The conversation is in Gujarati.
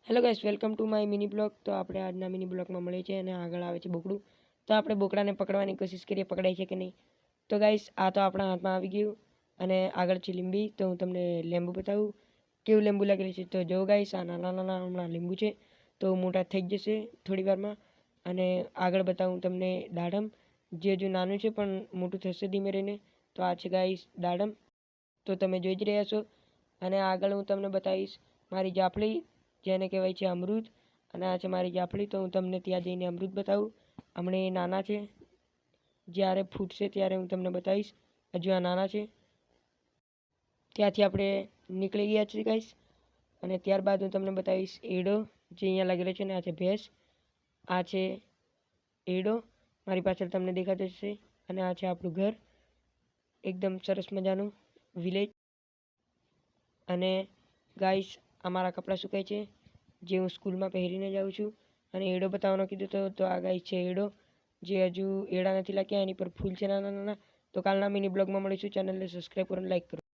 Hello guys, welcome to my mini blog. તો આપણે આજના મિની બ્લોગમાં મળીએ છીએ અને આગળ આવે છે બોકડું। તો આપણે બોકડાને પકડવાની કોશિશ કરીએ, પકડાય છે કે નહીં। તો ગાઈસ, આ તો આપણા હાથમાં આવી ગયું અને આગળ છે લીંબી। તો હું તમને લીંબુ બતાવું કેવું લીંબુ લાગેલું છે। તો જો ગાઈસ, આ નાના નાના હમણાં લીંબુ છે, તો મોટા થઈ જશે થોડી વારમાં। અને આગળ બતાવું તમને દાડમ, જે હજુ નાનું છે પણ મોટું થશે ધીમે રહીને। તો આ છે ગાઈસ દાડમ, તો તમે જોઈ જ રહ્યા છો। અને આગળ હું તમને બતાવીશ મારી જાફળી, જેને કહેવાય છે અમૃત। અને આ છે મારી જાફળી, તો હું તમને ત્યાં જઈને અમૃત બતાવું। હમણાં એ નાના છે, જ્યારે ફૂટશે ત્યારે હું તમને બતાવીશ। હજુ આ નાના છે। ત્યાંથી આપણે નીકળી ગયા છીએ ગાઈસ, અને ત્યારબાદ હું તમને બતાવીશ એડો, જે અહીંયા લાગેલો છે ને આ છે ભેંસ, આ છે એડો મારી પાછળ તમને દેખાતો હશે। અને આ છે આપણું ઘર, એકદમ સરસ મજાનું વિલેજ। અને ગાઈસ, અમારા કપડાં સુકાય છે, જે હું સ્કૂલમાં પહેરીને જાઉં છું। અને એડો બતાવવાનો કીધું તો આ ગાઈસ છે એડો, જે હજુ એડા નથી લાગ્યા, એની પર ફૂલ છે નાના નાના। તો કાલના મિની બ્લોગમાં મળીશું। ચેનલને સબસ્ક્રાઈબ કરો, લાઈક કરો।